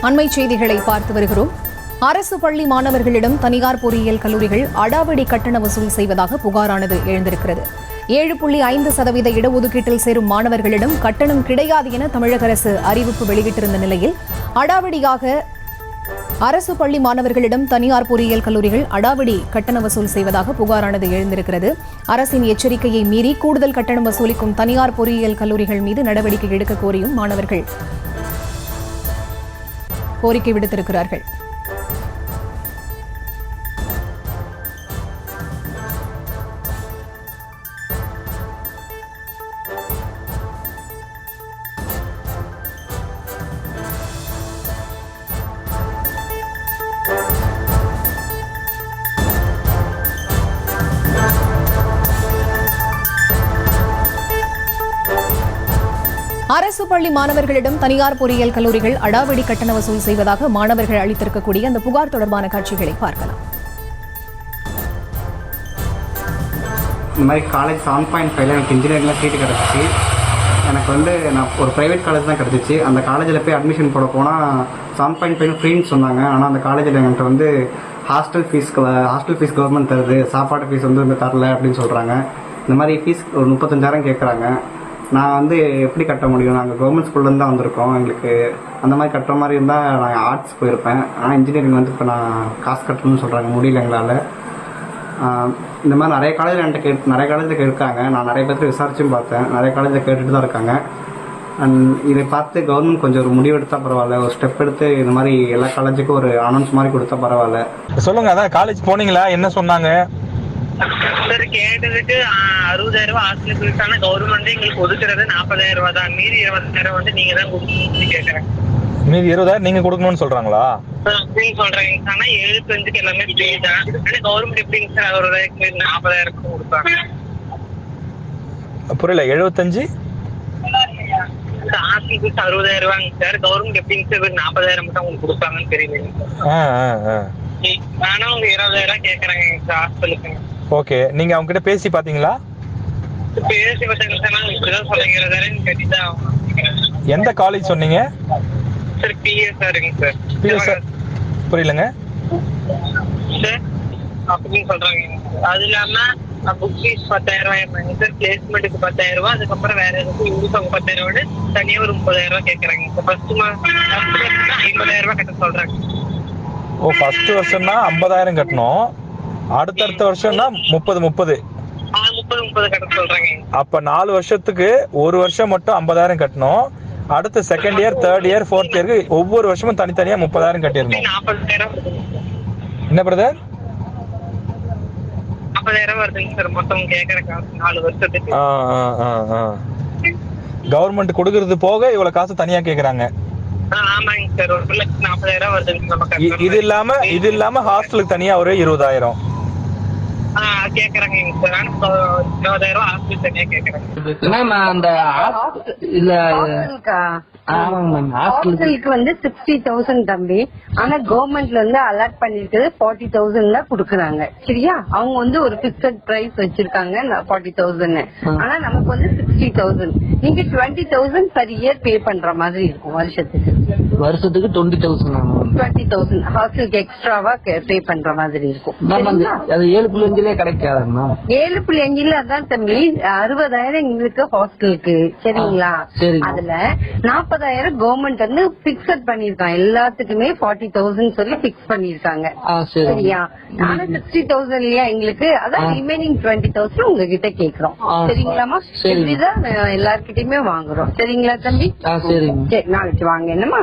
அண்மை செய்திகளை பார்த்து வருகிறோம். அரசு பள்ளி மாணவர்களிடம் தனியார் பொறியியல் கல்லூரிகள் அடாவடி கட்டண வசூல் செய்வதாக புகாரானது எழுந்திருக்கிறது. 7.5% இடஒதுக்கீட்டில் சேரும் மாணவர்களிடம் கட்டணம் கிடையாது என தமிழக அரசு அறிவிப்பு வெளியிட்டிருந்த நிலையில் அடாவடியாக அரசு பள்ளி மாணவர்களிடம் தனியார் பொறியியல் கல்லூரிகள் அடாவடி கட்டண வசூல் செய்வதாக புகாரானது எழுந்திருக்கிறது. அரசின் எச்சரிக்கையை மீறி கூடுதல் கட்டணம் வசூலிக்கும் தனியார் பொறியியல் கல்லூரிகள் மீது நடவடிக்கை எடுக்க கோரியும் மாணவர்கள் கோரிக்கை விடுத்திருக்கிறார்கள். அரசு பள்ளி மாணவர்களிடம் தனியார் பொறியியல் கல்லூரிகள் அடாவடி கட்டண வசூல் செய்வதாக மாணவர்கள் அளித்திருக்கக்கூடிய அந்த புகார் தொடர்பான காட்சிகளை பார்க்கலாம். இந்த மாதிரி காலேஜ் 7.5 எனக்கு இன்ஜினியரிங்லாம் சீட்டு கிடச்சிச்சு. எனக்கு நான் ஒரு ப்ரைவேட் காலேஜ் தான் கிடச்சிச்சு. அந்த காலேஜில் போய் அட்மிஷன் போட போனால் 7.5 ஃப்ரீன்னு சொன்னாங்க. ஆனால் அந்த காலேஜில் என்கிட்ட ஹாஸ்டல் ஃபீஸ் கவர்மெண்ட் தருது, சாப்பாடு ஃபீஸ் தரல அப்படின்னு சொல்கிறாங்க. இந்த மாதிரி ஃபீஸ் ஒரு 35,000 கேட்குறாங்க. நான் எப்படி கட்ட முடியும்? நாங்கள் கவர்மெண்ட் ஸ்கூல்லேருந்து தான் வந்திருக்கோம். எங்களுக்கு அந்த மாதிரி கட்டுற மாதிரி இருந்தால் நான் ஆர்ட்ஸ் போயிருப்பேன். ஆனால் இன்ஜினியரிங் இப்போ நான் காசு கட்டணும்னு சொல்கிறாங்க, முடியல எங்களால். இந்த மாதிரி நிறைய காலேஜில் நிறைய காலேஜில் கேட்காங்க. நான் நிறைய பேர்த்து விசாரிச்சும் பார்த்தேன். நிறைய காலேஜில் கேட்டுட்டு தான் இருக்காங்க. இதை பார்த்து கவர்மெண்ட் கொஞ்சம் ஒரு முடிவு எடுத்தால் பரவாயில்ல, ஒரு ஸ்டெப் எடுத்து இந்த மாதிரி எல்லா காலேஜுக்கும் ஒரு அனௌன்ஸ் மாதிரி கொடுத்தா பரவாயில்ல. சொல்லுங்க, அதான் காலேஜ் போனீங்களா? என்ன சொன்னாங்க சார்? கேட்டதுக்கு 60,000 ஹாஸ்டல் ஃபீஸ், ஆனா கவர்மெண்ட் எங்களுக்கு ஒதுக்குறது 40,000 தான். மீதி 20,000 நீங்க தான் கொடுக்கணும்னு கேட்கறேன். மீதி 20,000 நீங்க கொடுக்கணும்னு சொல்றாங்களா? அப்படின்னு சொல்றாங்க. ஆனா 75க்கு எல்லாமே ஃப்ரீ தான். ஆனா கவர்மெண்ட் எப்படிங்க சார் 40,000 கொடுப்பாங்க? புரியல. 75 ஹாஸ்டல் ஃபீஸ் 60,000 சார். கவர்மெண்ட் எப்படிங்க சார் 40,000 மட்டும் உங்களுக்கு கொடுப்பாங்கன்னு தெரியல. ஆனா அவங்க 20,000 கேட்கறாங்க ஹாஸ்டலுக்கு. ஓகே, நீங்க அவங்க கிட்ட பேசி பாத்தீங்களா? பேசி பார்த்தீங்க சார். இப்படிதான் சொல்றீங்க 20,000 கட்டிதான். எந்த காலேஜ் சொன்னீங்க சார்? பிஎஸ்ஆருங்க சார். பிஎஸ்ஆர் புரியலங்க சார். அப்படின்னு சொல்றாங்க. அது இல்லாம புக் ஃபீஸ் 10,000 சார். பிளேஸ்மெண்ட்டுக்கு 10,000, அதுக்கப்புறம் வேற எதுக்கும் யூனிஃபார்ம் 10,000, தனியா ஒரு 30,000 கேட்கறாங்க. ஃபர்ஸ்ட் 50,000 கட்ட சொல்றாங்க. ஓ, ஃபர்ஸ்ட் வருஷம்னா 50,000 கட்டணும், அடுத்தடுத்த வருஷம்னா 30 கட்ட சொல்றாங்க. அப்ப 4 வருஷத்துக்கு ஒரு வருஷம் மட்டும் 50,000 கட்டணும். அடுத்த second year, third year, fourth இயருக்கு ஒவ்வொரு வருஷமும் தனித்தனியா 30,000 கட்டிடணும். 40,000 என்ன பிரதர்? 40,000 வருதுங்க சார் மொத்தம் கேட்கற காசு 4 வருஷத்துக்கு. கவர்மெண்ட் கொடுக்கறது போக இவ்வளவு காசு தனியா கேக்குறாங்க. ஆமாங்க சார். 1,40,000 வருதுங்க. இது இல்லாம ஹாஸ்டலுக்கு தனியா ஒரு 20,000 கேக்குறாங்க சார். 20,000 ஹாஸ்டல் தனியா கேக்குறாங்க. ஹாஸ்டலுக்கு 60,000 தம்பி. ஆனா கவர்மெண்ட்ல அலாட் பண்ணிருக்கிறது 40,000 தான் குடுக்குறாங்க. சரியா? அவங்க ஒரு பிக்சட் பிரைஸ் வச்சிருக்காங்க 40,000. ஆனா நமக்கு 60,000. நீங்க 20,000 per year பே பண்ற மாதிரி இருக்கும். வருஷத்துக்கு 20,000 ஹாஸ்டலுக்கு எக்ஸ்ட்ராவா பே பண்ற மாதிரி இருக்கும். 7.5 கிடைக்காதுமா? 7.5 அதான் தம்பி. 60,000 எங்களுக்கு ஹாஸ்டலுக்கு. சரிங்களா? அதுல 40,000 கவர்மெண்ட் பிக்சட் பண்ணிருக்காங்க. எல்லாத்துக்குமே 40,000 சொல்லி பிக்ஸ் பண்ணிருக்காங்க. சரியா? ஆனா 60,000 இல்லையா எங்களுக்கு. அதான் ரிமைனிங் 20,000 உங்ககிட்ட கேக்குறோம். சரிங்களாமா? இப்படிதான் எல்லார்கிட்டயுமே வாங்குறோம். சரிங்களா தம்பி? சரி, நாளைக்கு வாங்க. என்னமா?